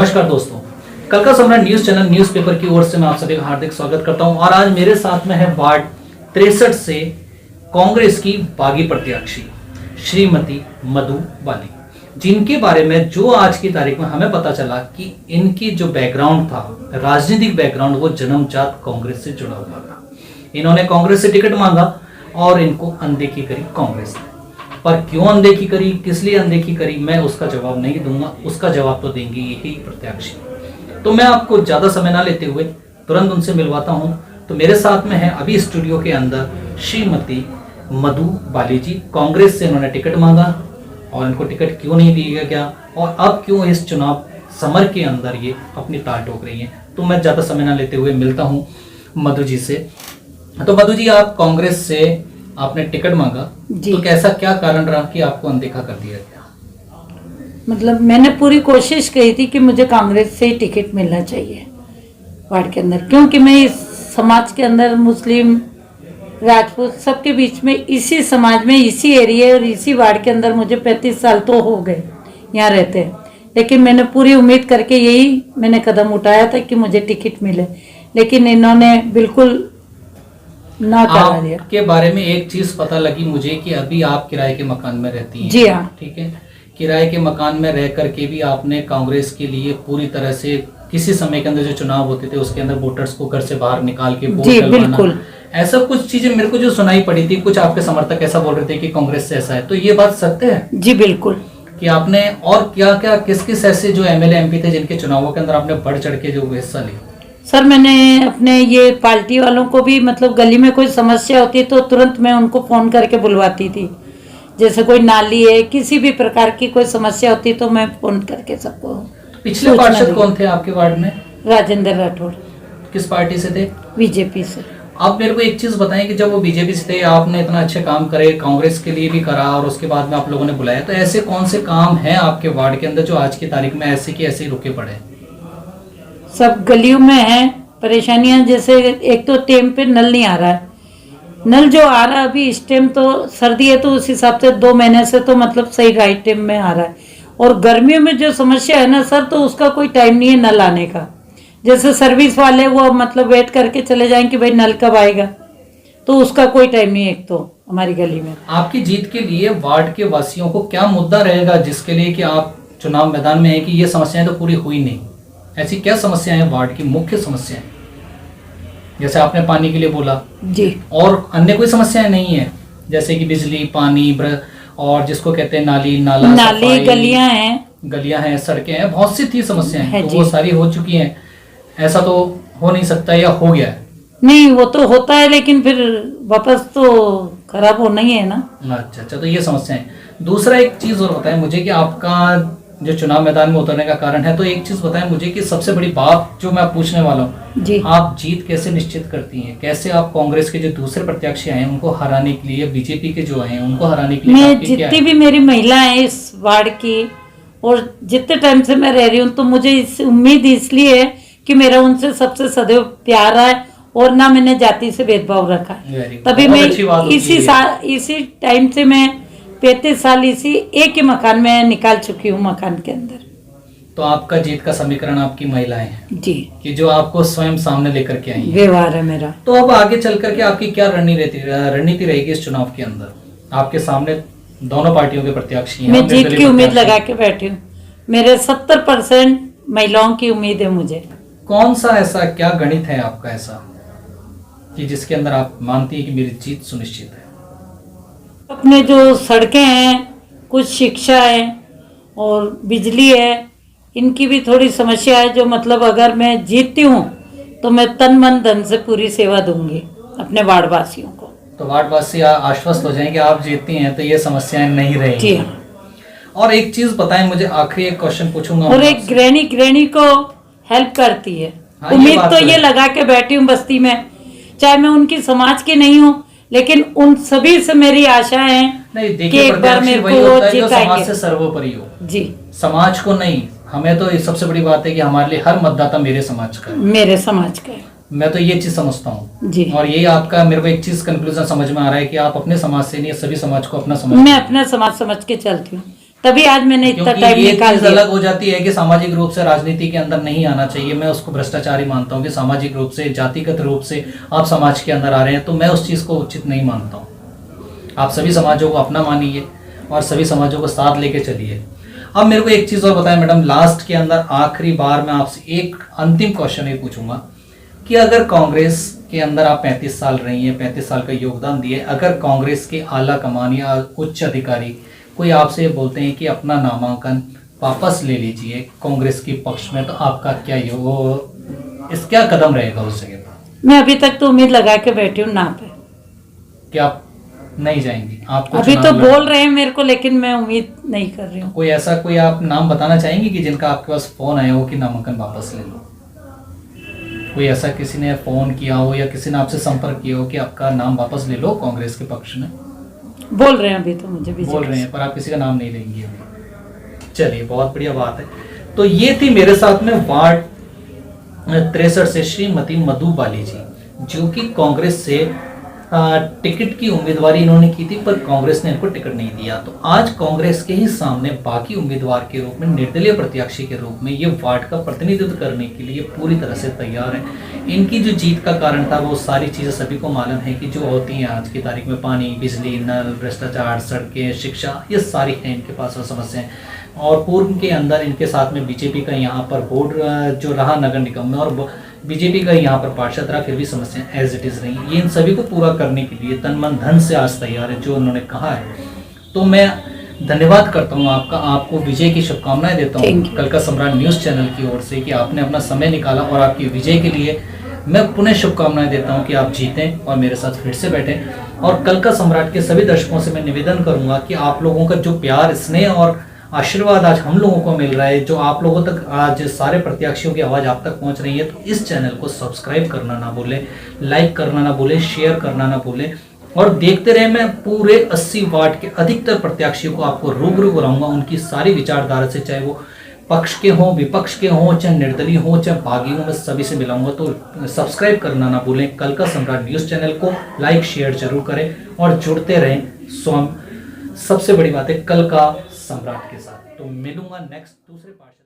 नमस्कार दोस्तों, कल का सम्राट न्यूज चैनल न्यूज़पेपर की ओर से मैं आप सभी का हार्दिक स्वागत करता हूं। और आज मेरे साथ में है वार्ड 63 से कांग्रेस की बागी प्रत्याशी श्रीमती मधु बाली, जिनके बारे में जो आज की तारीख में हमें पता चला कि इनकी जो बैकग्राउंड था, राजनीतिक बैकग्राउंड, वो जन्मजात कांग्रेस से जुड़ा हुआ था। इन्होंने कांग्रेस से टिकट मांगा और इनको अनदेखी करी कांग्रेस ने। पर क्यों अनदेखी करी, किस लिए अनदेखी करी, मैं उसका जवाब नहीं दूंगा, उसका जवाब तो देंगे यही प्रत्याशी। तो मैं आपको ज्यादा समय ना लेते हुए तुरंत उनसे मिलवाता हूं। तो मेरे साथ में है अभी स्टूडियो के अंदर श्रीमती मधु बाली जी। कांग्रेस से इन्होंने टिकट मांगा और इनको टिकट क्यों नहीं दिया गया और अब क्यों इस चुनाव समर के अंदर ये अपनी ताल ठोक रही है। तो मैं ज्यादा समय ना लेते हुए मिलता हूँ मधु जी से। तो मधु जी, आप कांग्रेस से आपने टिकट मांगा, तो कैसा क्या कारण रहा कि आपको अनदेखा कर दिया गया? मतलब मैंने पूरी कोशिश की थी कि मुझे कांग्रेस से ही टिकट मिलना चाहिए वार्ड के अंदर, क्योंकि मैं इस समाज के अंदर मुस्लिम राजपूत सबके बीच में, इसी समाज में, इसी एरिया और इसी वार्ड के अंदर मुझे 35 साल तो हो गए यहाँ रहते हैं। लेकिन मैंने पूरी उम्मीद करके यही मैंने कदम उठाया था कि मुझे टिकट मिले, लेकिन इन्होंने बिल्कुल ना करा दिया। आपके बारे में एक चीज पता लगी मुझे कि अभी आप किराए के मकान में रहती हैं। जी हाँ, ठीक है। किराए के मकान में रह करके भी आपने कांग्रेस के लिए पूरी तरह से किसी समय के अंदर जो चुनाव होते थे उसके अंदर वोटर्स को घर से बाहर निकाल के वोट डलवाना, ऐसा कुछ चीजें मेरे को जो सुनाई पड़ी थी। कुछ आपके समर्थक ऐसा बोल रहे थे कि कांग्रेस से ऐसा है, तो ये बात सत्य है? जी बिल्कुल। कि आपने और क्या क्या किस किस ऐसे जो एमएलए एमपी थे जिनके चुनावों के अंदर आपने बढ़ चढ़ के जो हिस्सा लिया? सर, मैंने अपने ये पार्टी वालों को भी, मतलब गली में कोई समस्या होती है तो तुरंत मैं उनको फोन करके बुलवाती थी। जैसे कोई नाली है, किसी भी प्रकार की कोई समस्या होती है तो मैं फोन करके सबको। पिछले पार्षद कौन थे आपके वार्ड में? राजेंद्र राठौड़। किस पार्टी से थे? बीजेपी से। आप मेरे को एक चीज बताएं कि जब वो बीजेपी से थे, आपने इतना अच्छे काम करे, कांग्रेस के लिए भी करा और उसके बाद में आप लोगों ने बुलाया, तो ऐसे कौन से काम हैं आपके वार्ड के अंदर जो आज की तारीख में ऐसे की ऐसे रुके पड़े? सब गलियों में है परेशानियां। जैसे एक तो टाइम पे नल नहीं आ रहा है। नल जो आ रहा है अभी इस टाइम, तो सर्दी है तो उस हिसाब से 2 महीने से तो मतलब सही राइट टाइम में आ रहा है। और गर्मियों में जो समस्या है ना सर, तो उसका कोई टाइम नहीं है नल आने का। जैसे सर्विस वाले वो मतलब वेट करके चले जाएं कि भाई नल कब आएगा, तो उसका कोई टाइम नहीं है एक तो हमारी गली में। आपकी जीत के लिए वार्ड के वासियों को क्या मुद्दा रहेगा जिसके लिए कि आप चुनाव मैदान में है कि ये समस्याएं तो पूरी हुई नहीं? ऐसी क्या समस्याएं हैं वार्ड की, मुख्य समस्याएं? जैसे आपने पानी के लिए बोला जी, और अन्य कोई समस्याएं नहीं है जैसे कि बिजली, पानी और जिसको कहते हैं नाली, नाली, गलियां हैं, सड़कें हैं, बहुत सी थी समस्याएं है तो वो सारी हो चुकी हैं। ऐसा तो हो नहीं सकता या हो गया है? नहीं, वो तो होता है लेकिन फिर वापस तो खराब होना ही है ना। अच्छा, तो ये समस्या है। दूसरा एक चीज और बताएं मुझे कि आपका जो चुनाव मैदान में उतरने का कारण है, तो एक चीज बताएं मुझे कि सबसे बड़ी बात जो मैं पूछने वाला हूँ जी, आप जीत कैसे निश्चित करती हैं? कैसे आप कांग्रेस के जो दूसरे प्रत्याशी आए हैं उनको हराने के लिए, बीजेपी के जो आए हैं उनको हराने के लिए? मैं जितनी भी मेरी महिला है इस वार्ड की और जितने टाइम से मैं रह रही हूँ, तो मुझे इस उम्मीद इसलिए है कि मेरा उनसे सबसे सदैव प्यार है और ना मैंने जाति से भेदभाव रखा है। तभी मैं इसी टाइम से मैं 35 साल इसी एक ही मकान में निकाल चुकी हूँ, मकान के अंदर। तो आपका जीत का समीकरण आपकी महिलाएं हैं जी, कि जो आपको स्वयं सामने लेकर के आई हैं। व्यवहार है मेरा। तो अब आगे चल करके आपकी क्या रणनीति रहेगी इस चुनाव के अंदर? आपके सामने दोनों पार्टियों के प्रत्याशी हैं। मैं जीत की उम्मीद लगा के बैठी हूँ। मेरे 70% महिलाओं की उम्मीद है मुझे। कौन सा ऐसा क्या गणित है आपका ऐसा कि जिसके अंदर आप मानती है कि मेरी जीत सुनिश्चित है? अपने जो सड़कें हैं, कुछ शिक्षा है और बिजली है, इनकी भी थोड़ी समस्या है। जो मतलब अगर मैं जीतती हूँ तो मैं तन मन धन से पूरी सेवा दूंगी अपने वार्ड वासियों को। तो वार्ड वासी आश्वस्त हो जाएंगे आप जीतती हैं तो ये समस्याएं नहीं रहेंगी। जी हाँ। और एक चीज बताएं मुझे, आखिरी एक क्वेश्चन पूछूंगा। और एक गृहिणी को हेल्प करती है। उम्मीद तो ये लगा के बैठी हूँ बस्ती में, चाहे मैं उनकी समाज की नहीं हूँ, लेकिन उन सभी से मेरी आशा है कि एक बार मेरे को वो समाज से सर्वोपरि हो। जी, समाज को नहीं, हमें तो सबसे बड़ी बात है कि हमारे लिए हर मतदाता मेरे समाज का है। मेरे समाज का है। मैं तो ये चीज समझता हूँ जी। और यही आपका मेरे को एक चीज कंक्लूजन समझ में आ रहा है कि आप अपने समाज से नहीं, सभी समाज को अपना समझ। मैं अपना समाज समझ के चलती हूँ। तभी आज मैंने इतना क्योंकि टाइम ये निकाल चीज दिया। अलग हो जाती है कि सामाजिक रूप से राजनीति के अंदर नहीं आना चाहिए, मैं उसको भ्रष्टाचार ही मानता हूँ कि सामाजिक रूप से जातिगत रूप से आप समाज के अंदर आ रहे हैं, तो मैं उस चीज को उचित नहीं मानता हूँ। आप सभी समाजों को अपना मानिए और सभी समाजों को साथ लेके चलिए। अब मेरे को एक चीज और बताएं मैडम, लास्ट के अंदर आखिरी बार मैं आपसे एक अंतिम क्वेश्चन ये पूछूंगा कि अगर कांग्रेस के अंदर आप 35 साल रही हैं, 35 साल का योगदान दिए, अगर कांग्रेस के आला कमान या उच्च अधिकारी कोई आपसे बोलते हैं कि अपना नामांकन वापस ले लीजिए कांग्रेस के पक्ष में, तो आपका क्या क्या कदम रहेगा उस जगह पर? मैं अभी तक तो उम्मीद लगा के बैठी हूँ ना पे। क्या आप नहीं जाएंगी? आपको अभी तो चुनाव लड़- बोल रहे हैं मेरे को, लेकिन मैं उम्मीद नहीं कर रही हूँ। कोई ऐसा कोई आप नाम बताना चाहेंगे कि जिनका आपके पास फोन आया हो कि नामांकन वापस ले लो? कोई ऐसा किसी ने फोन किया हो या किसी ने आपसे संपर्क किया हो कि आपका नाम वापस ले लो कांग्रेस के पक्ष में? बोल रहे हैं अभी तो मुझे भी बोल रहे हैं, पर आप किसी का नाम नहीं लेंगे अभी। चलिए, बहुत बढ़िया बात है। तो ये थी मेरे साथ में वार्ड 63 से श्रीमती मधु बाली जी, जो कि कांग्रेस से टिकट की उम्मीदवारी इन्होंने की थी, पर कांग्रेस ने इनको टिकट नहीं दिया। तो आज कांग्रेस के ही सामने बाकी उम्मीदवार के रूप में, निर्दलीय प्रत्याशी के रूप में ये वार्ड का प्रतिनिधित्व करने के लिए पूरी तरह से तैयार है। इनकी जो जीत का कारण था वो सारी चीज़ें सभी को मालूम है कि जो होती हैं आज की तारीख में, पानी, बिजली, नल, भ्रष्टाचार, सड़कें, शिक्षा, ये सारी हैं इनके पास वो समस्याएं। और पूर्व के अंदर इनके साथ में बीजेपी का यहाँ पर बोर्ड जो रहा नगर निगम में, और बीजेपी का यहाँ पर पार्षद रहा, फिर भी समस्याएं एज इट इज रही। ये इन सभी को पूरा करने के लिए तन मन धन से आज तैयार है, जो उन्होंने कहा है। तो मैं धन्यवाद करता हूँ आपका, आपको विजय की शुभकामनाएं देता हूँ कल का सम्राट न्यूज़ चैनल की ओर से, कि आपने अपना समय निकाला, और आपकी विजय के लिए मैं पुनः शुभकामनाएं देता हूँ कि आप जीतें और मेरे साथ फिर से बैठें। और कल का सम्राट के सभी दर्शकों से मैं निवेदन करूंगा कि आप लोगों का जो प्यार, स्नेह और आशीर्वाद आज हम लोगों को मिल रहा है, जो आप लोगों तक आज सारे प्रत्याशियों की आवाज़ आप तक पहुंच रही है, तो इस चैनल को सब्सक्राइब करना ना भूलें, लाइक करना ना भूलें, शेयर करना ना भूलें, और देखते रहे। मैं पूरे 80 वार्ड के अधिकतर प्रत्याशियों को आपको रूबरू कराऊंगा, उनकी सारी विचारधारा से, चाहे वो पक्ष के हों, विपक्ष के हों, चाहे निर्दलीय हों, चाहे बागी हों, मैं सभी से मिलाऊंगा। तो सब्सक्राइब करना ना भूलें कल का सम्राट न्यूज़ चैनल को, लाइक शेयर जरूर करें और जुड़ते रहें। सबसे बड़ी बात है कल का सम्राट के साथ। तो मिलूंगा नेक्स्ट दूसरे पार्ट।